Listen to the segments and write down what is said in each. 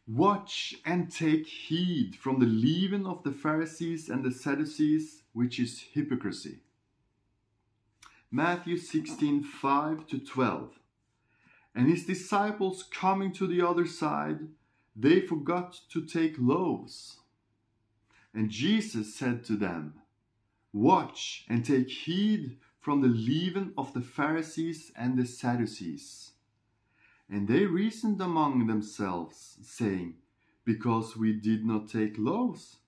Watch and take heed from the leaven of the Pharisees and the Sadducees, which is hypocrisy. Matthew 16:5-12. And his disciples coming to the other side, they forgot to take loaves. And Jesus said to them, Watch and take heed from the leaven of the Pharisees and the Sadducees. And they reasoned among themselves, saying, Because we did not take loaves.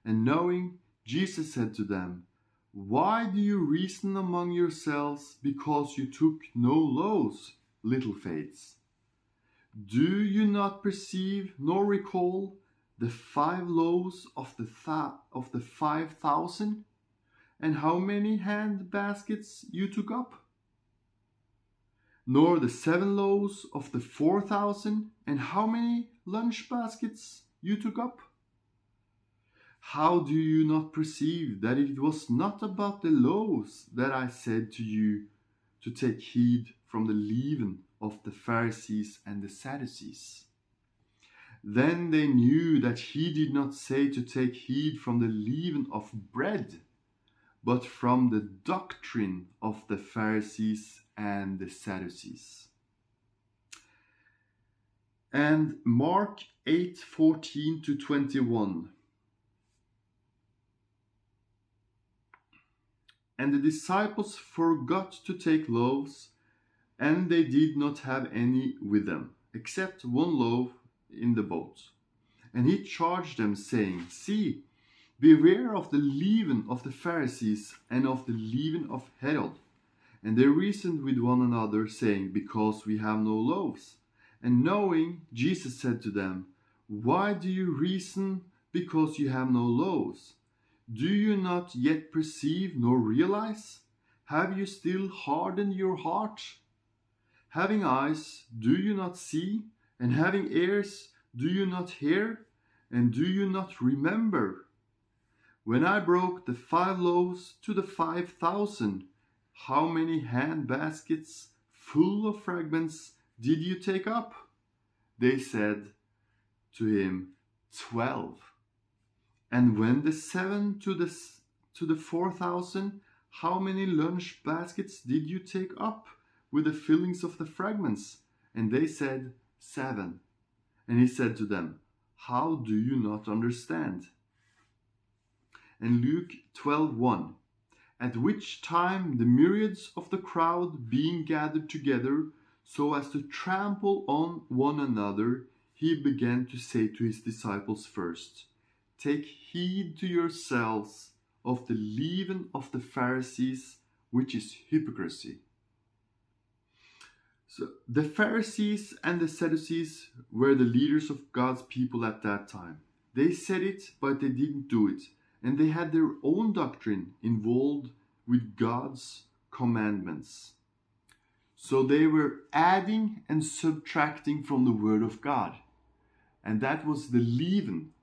And knowing, Jesus said to them, Why do you reason among yourselves, because you took no loaves, little faiths? Do you not perceive nor recall the 5 loaves of the 5,000, and how many hand baskets you took up? Nor the 7 loaves of the 4,000, and how many lunch baskets you took up? How do you not perceive that it was not about the loaves that I said to you to take heed from the leaven of the Pharisees and the Sadducees? Then they knew that he did not say to take heed from the leaven of bread, but from the doctrine of the Pharisees and the Sadducees. And Mark 8:14-21. And the disciples forgot to take loaves, and they did not have any with them, except 1 loaf in the boat. And he charged them, saying, See, beware of the leaven of the Pharisees and of the leaven of Herod. And they reasoned with one another, saying, Because we have no loaves. And knowing, Jesus said to them, Why do you reason because you have no loaves? Do you not yet perceive nor realize? Have you still hardened your heart? Having eyes, do you not see? And having ears, do you not hear? And do you not remember? When I broke the 5 loaves to the 5,000, how many hand baskets full of fragments did you take up? They said to him, 12. And when the 7 to the 4,000, how many lunch baskets did you take up with the fillings of the fragments? And they said, 7. And he said to them, How do you not understand? And Luke 12:1. At which time the myriads of the crowd being gathered together so as to trample on one another, he began to say to his disciples first, Take heed to yourselves of the leaven of the Pharisees, which is hypocrisy. So the Pharisees and the Sadducees were the leaders of God's people at that time. They said it, but they didn't do it. And they had their own doctrine involved with God's commandments. So they were adding and subtracting from the Word of God. And that was the leaven.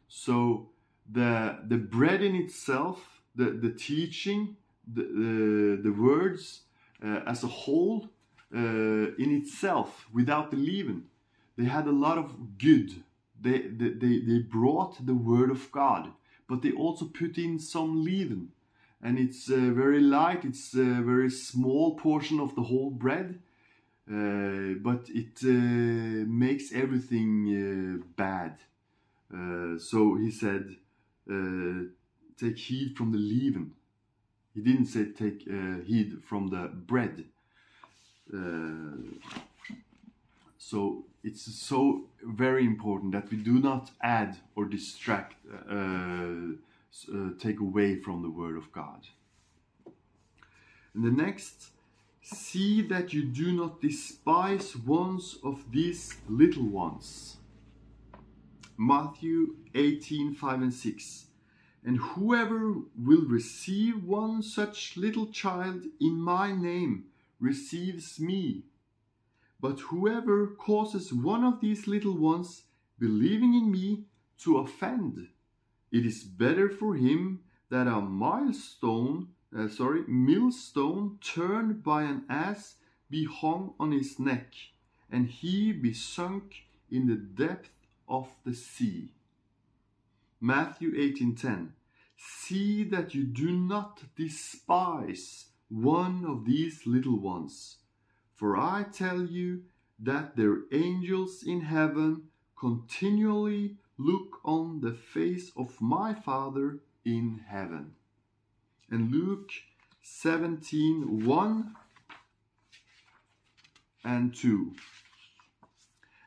So the bread in itself, the teaching, the words as a whole in itself, without the leaven, they had a lot of good. They brought the Word of God, but they also put in some leaven. And it's very light, it's a very small portion of the whole bread, but it makes everything bad. So he said, take heed from the leaven. He didn't say take heed from the bread. So it's so very important that we do not add or distract, take away from the Word of God. And the next, see that you do not despise one of these little ones. Matthew 18:5-6. And whoever will receive one such little child in my name receives me. But whoever causes one of these little ones believing in me to offend, it is better for him that a millstone turned by an ass be hung on his neck, and he be sunk in the depth of the sea. Matthew 18:10. See that you do not despise one of these little ones, for I tell you that their angels in heaven continually look on the face of my Father in heaven. And Luke 17:1 and 2.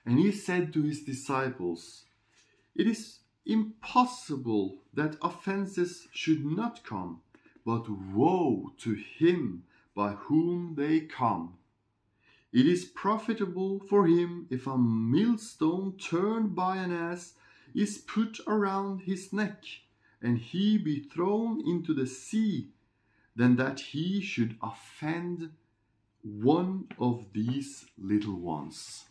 And he said to his disciples, it is impossible that offenses should not come, but woe to him by whom they come. It is profitable for him if a millstone turned by an ass is put around his neck, and he be thrown into the sea, than that he should offend one of these little ones.